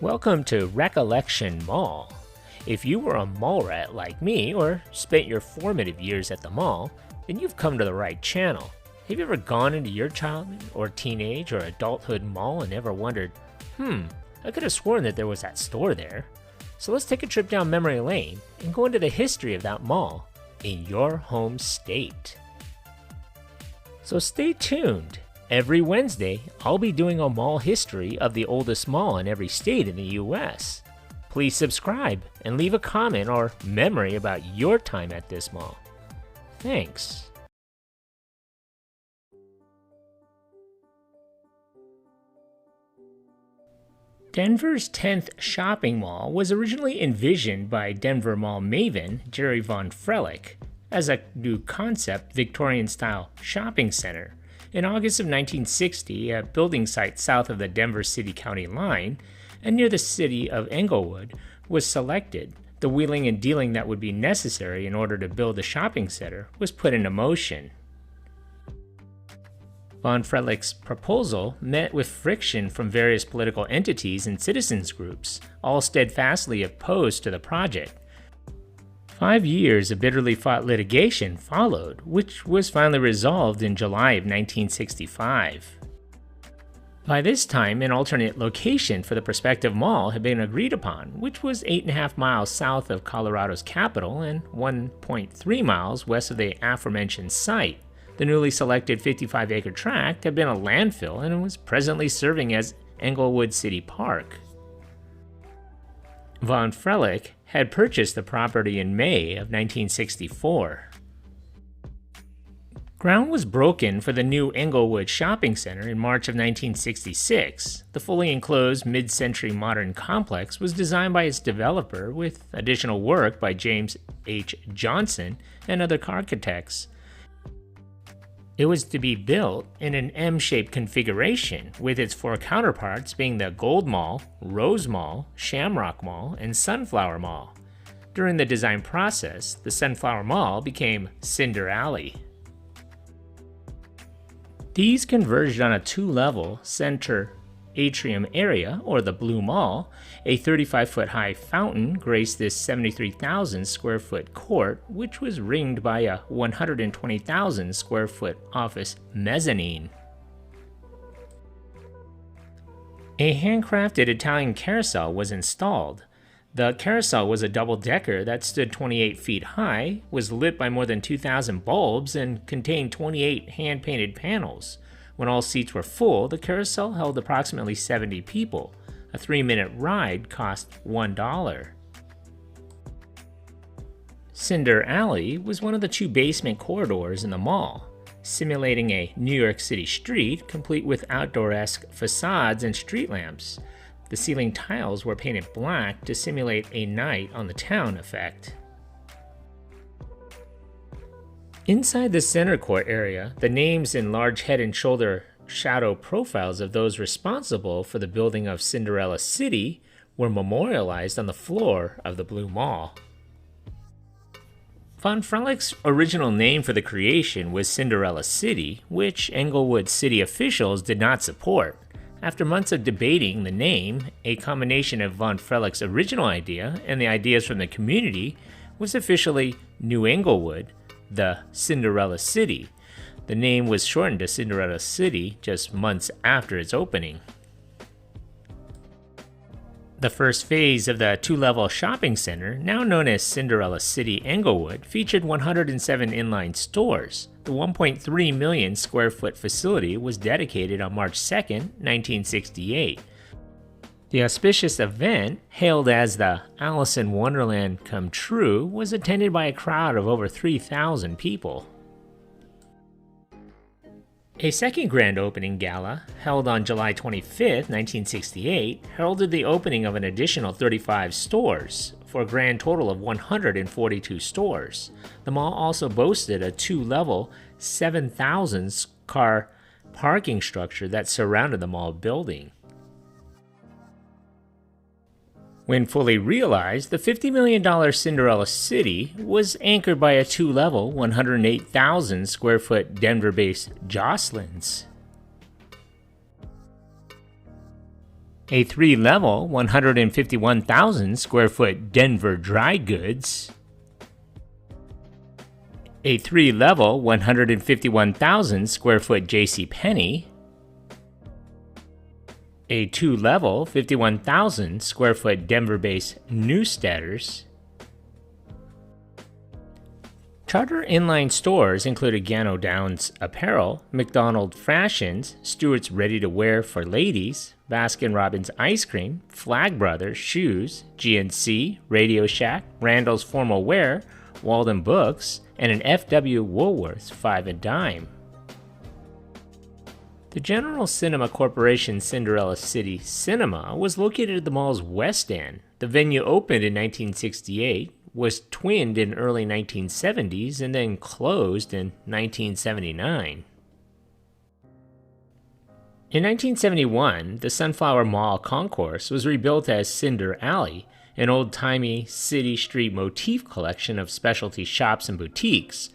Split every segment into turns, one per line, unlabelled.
Welcome to Recollection Mall. If you were a mall rat like me or spent your formative years at the mall, then you've come to the right channel. Have you ever gone into your childhood or teenage or adulthood mall and ever wondered, I could have sworn that there was that store there? So let's take a trip down memory lane and go into the history of that mall in your home state. So stay tuned. Every Wednesday, I'll be doing a mall history of the oldest mall in every state in the US. Please subscribe and leave a comment or memory about your time at this mall. Thanks. Denver's 10th shopping mall was originally envisioned by Denver mall maven Jerry Von Frelick as a new concept Victorian-style shopping center. In August of 1960, a building site south of the Denver city-county line and near the city of Englewood was selected. The wheeling and dealing that would be necessary in order to build a shopping center was put into motion. Von Frelick's proposal met with friction from various political entities and citizens groups, all steadfastly opposed to the project. 5 years of bitterly fought litigation followed, which was finally resolved in July of 1965. By this time, an alternate location for the prospective mall had been agreed upon, which was 8.5 miles south of Colorado's capital and 1.3 miles west of the aforementioned site. The newly selected 55-acre tract had been a landfill and was presently serving as Englewood City Park. Von Frelick had purchased the property in May of 1964. Ground was broken for the new Englewood Shopping Center in March of 1966. The fully enclosed mid-century modern complex was designed by its developer with additional work by James H. Johnson and other architects. It was to be built in an M-shaped configuration, with its four counterparts being the Gold Mall, Rose Mall, Shamrock Mall, and Sunflower Mall. During the design process, the Sunflower Mall became Cinderella. These converged on a two-level center atrium area, or the Blue Mall. A 35-foot-high fountain graced this 73,000-square-foot court, which was ringed by a 120,000-square-foot office mezzanine. A handcrafted Italian carousel was installed. The carousel was a double-decker that stood 28 feet high, was lit by more than 2,000 bulbs, and contained 28 hand-painted panels. When all seats were full, the carousel held approximately 70 people. A 3-minute ride cost $1. Cinder Alley was one of the two basement corridors in the mall, simulating a New York City street complete with outdoor-esque facades and street lamps. The ceiling tiles were painted black to simulate a night on the town effect. Inside the center court area, the names in large head and shoulder shadow profiles of those responsible for the building of Cinderella City were memorialized on the floor of the Blue Mall. Von Frelick's original name for the creation was Cinderella City, which Englewood city officials did not support. After months of debating the name, a combination of Von Frelick's original idea and the ideas from the community was officially New Englewood, the Cinderella City. The name was shortened to Cinderella City just months after its opening. The first phase of the two-level shopping center, now known as Cinderella City Englewood, featured 107 inline stores. The 1.3 million square foot facility was dedicated on March 2, 1968. The auspicious event, hailed as the Alice in Wonderland Come True, was attended by a crowd of over 3,000 people. A second grand opening gala, held on July 25, 1968, heralded the opening of an additional 35 stores, for a grand total of 142 stores. The mall also boasted a two-level, 7,000-car parking structure that surrounded the mall building. When fully realized, the $50 million Cinderella City was anchored by a two-level, 108,000 square foot Denver-based Jocelyn's. A 3-level, 151,000 square foot Denver dry goods, a 3-level, 151,000 square foot JCPenney, a 2-level, 51,000 square foot Denver-based Newsteaders. Charter inline stores included Gano Downs Apparel, McDonald Fashions, Stewart's Ready to Wear for Ladies, Baskin-Robbins Ice Cream, Flag Brothers Shoes, GNC, Radio Shack, Randall's Formal Wear, Walden Books, and an FW Woolworths 5 and Dime. The General Cinema Corporation Cinderella City Cinema was located at the mall's west end. The venue opened in 1968, was twinned in early 1970s, and then closed in 1979. In 1971, the Sunflower Mall concourse was rebuilt as Cinder Alley, an old-timey city street motif collection of specialty shops and boutiques.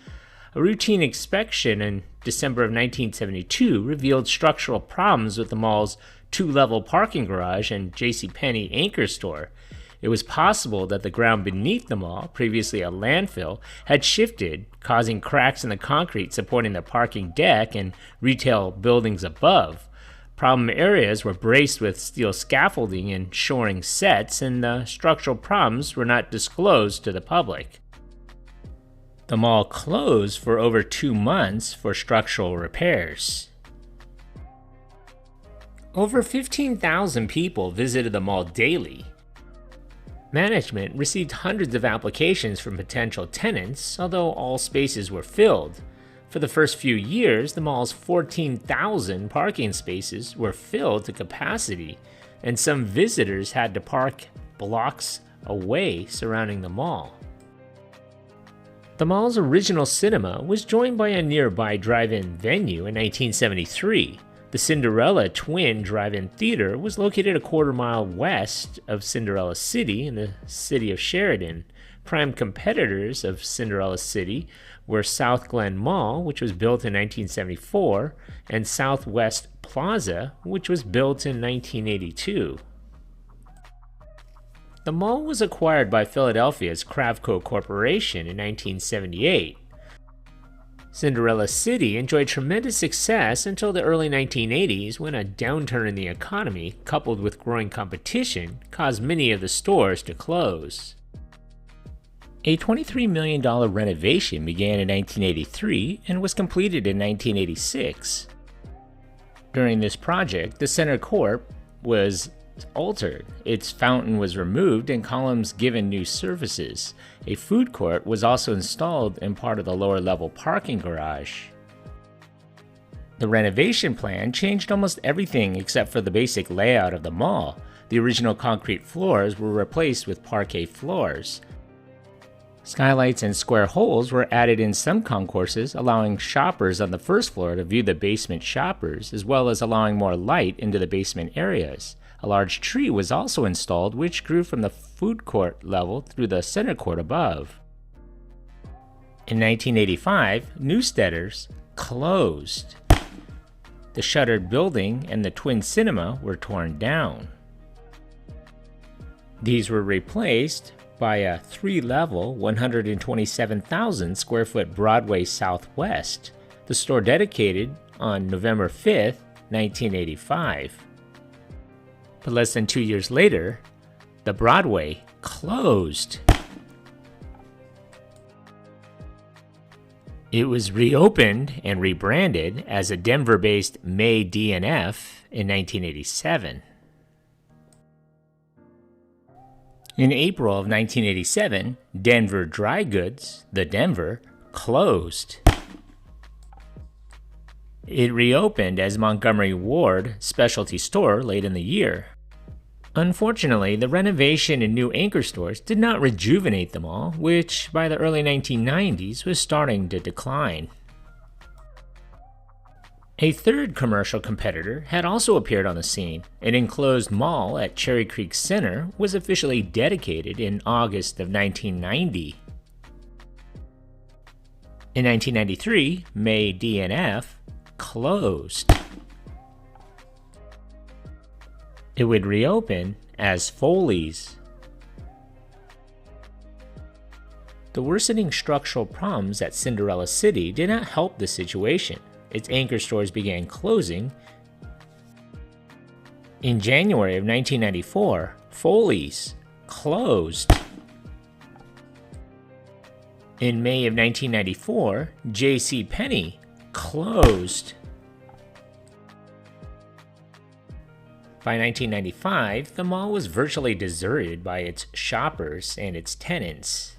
A routine inspection in December of 1972 revealed structural problems with the mall's 2-level parking garage and JCPenney anchor store. It was possible that the ground beneath the mall, previously a landfill, had shifted, causing cracks in the concrete supporting the parking deck and retail buildings above. Problem areas were braced with steel scaffolding and shoring sets, and the structural problems were not disclosed to the public. The mall closed for over 2 months for structural repairs. Over 15,000 people visited the mall daily. Management received hundreds of applications from potential tenants, although all spaces were filled. For the first few years, the mall's 14,000 parking spaces were filled to capacity, and some visitors had to park blocks away surrounding the mall. The mall's original cinema was joined by a nearby drive-in venue in 1973. The Cinderella Twin Drive-In Theater was located a quarter-mile west of Cinderella City in the city of Sheridan. Prime competitors of Cinderella City were South Glen Mall, which was built in 1974, and Southwest Plaza, which was built in 1982. The mall was acquired by Philadelphia's Kravco Corporation in 1978. Cinderella City enjoyed tremendous success until the early 1980s, when a downturn in the economy, coupled with growing competition, caused many of the stores to close. A $23 million renovation began in 1983 and was completed in 1986. During this project, the center court was altered. Its fountain was removed and columns given new surfaces. A food court was also installed in part of the lower level parking garage. The renovation plan changed almost everything except for the basic layout of the mall. The original concrete floors were replaced with parquet floors. Skylights and square holes were added in some concourses, allowing shoppers on the first floor to view the basement shoppers, as well as allowing more light into the basement areas. A large tree was also installed, which grew from the food court level through the center court above. In 1985, Newsteaders closed. The shuttered building and the twin cinema were torn down. These were replaced by a 3-level, 127,000 square foot Broadway Southwest. The store dedicated on November 5th, 1985. But less than 2 years later, the Broadway closed. It was reopened and rebranded as a Denver-based May D&F in 1987. In April of 1987, Denver Dry Goods, the Denver, closed. It reopened as Montgomery Ward Specialty Store late in the year. Unfortunately, the renovation and new anchor stores did not rejuvenate the mall, which by the early 1990s was starting to decline. A third commercial competitor had also appeared on the scene. An enclosed mall at Cherry Creek Center was officially dedicated in August of 1990. In 1993, May D&F closed. It would reopen as Foley's. The worsening structural problems at Cinderella City did not help the situation. Its anchor stores began closing. In January of 1994, Foley's closed. In May of 1994, JCPenney closed. By 1995, the mall was virtually deserted by its shoppers and its tenants.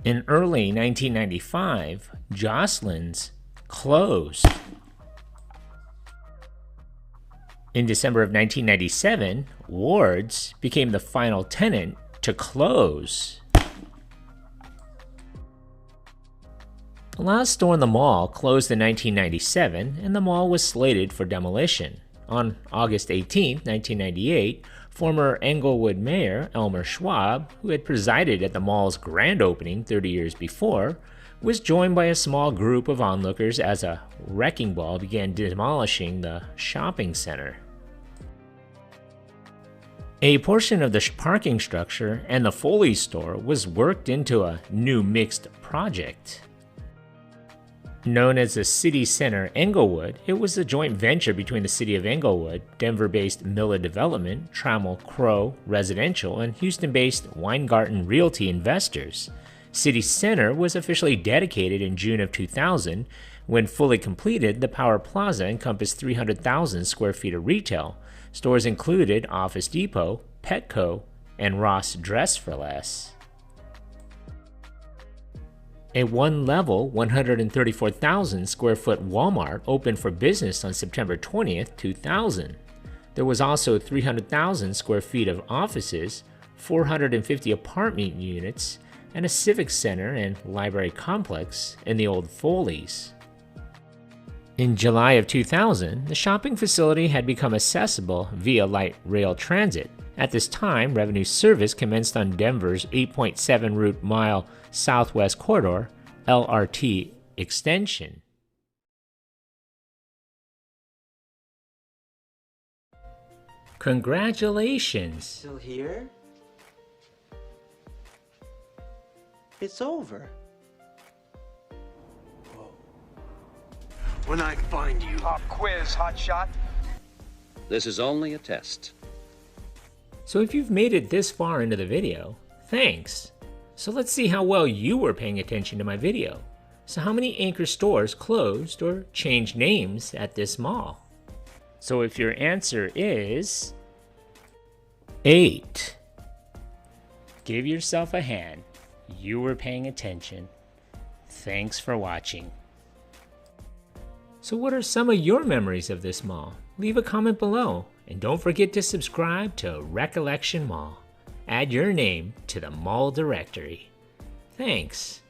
In early 1995, Jocelyn's closed. In December of 1997, Ward's became the final tenant to close. The last store in the mall closed in 1997, and the mall was slated for demolition. On August 18, 1998, former Englewood Mayor Elmer Schwab, who had presided at the mall's grand opening 30 years before, was joined by a small group of onlookers as a wrecking ball began demolishing the shopping center. A portion of the parking structure and the Foley store was worked into a new mixed project. Known as the City Center Englewood, it was a joint venture between the City of Englewood, Denver-based Miller Development, Trammell Crow Residential, and Houston-based Weingarten Realty investors. City Center was officially dedicated in June of 2000. When fully completed, the Power Plaza encompassed 300,000 square feet of retail. Stores included Office Depot, Petco, and Ross Dress for Less. A one-level, 134,000 square foot Walmart opened for business on September 20th, 2000. There was also 300,000 square feet of offices, 450 apartment units, and a civic center and library complex in the old Foley's. In July of 2000, the shopping facility had become accessible via light rail transit. At this time, revenue service commenced on Denver's 8.7 route mile Southwest Corridor LRT extension. Congratulations!
Still here? It's over.
Whoa. When I find you...
Pop quiz, hotshot.
This is only a test.
So if you've made it this far into the video, thanks! So let's see how well you were paying attention to my video. So how many anchor stores closed or changed names at this mall? So if your answer is 8, give yourself a hand. You were paying attention. Thanks for watching. So what are some of your memories of this mall? Leave a comment below, and don't forget to subscribe to Recollection Mall. Add your name to the mall directory. Thanks.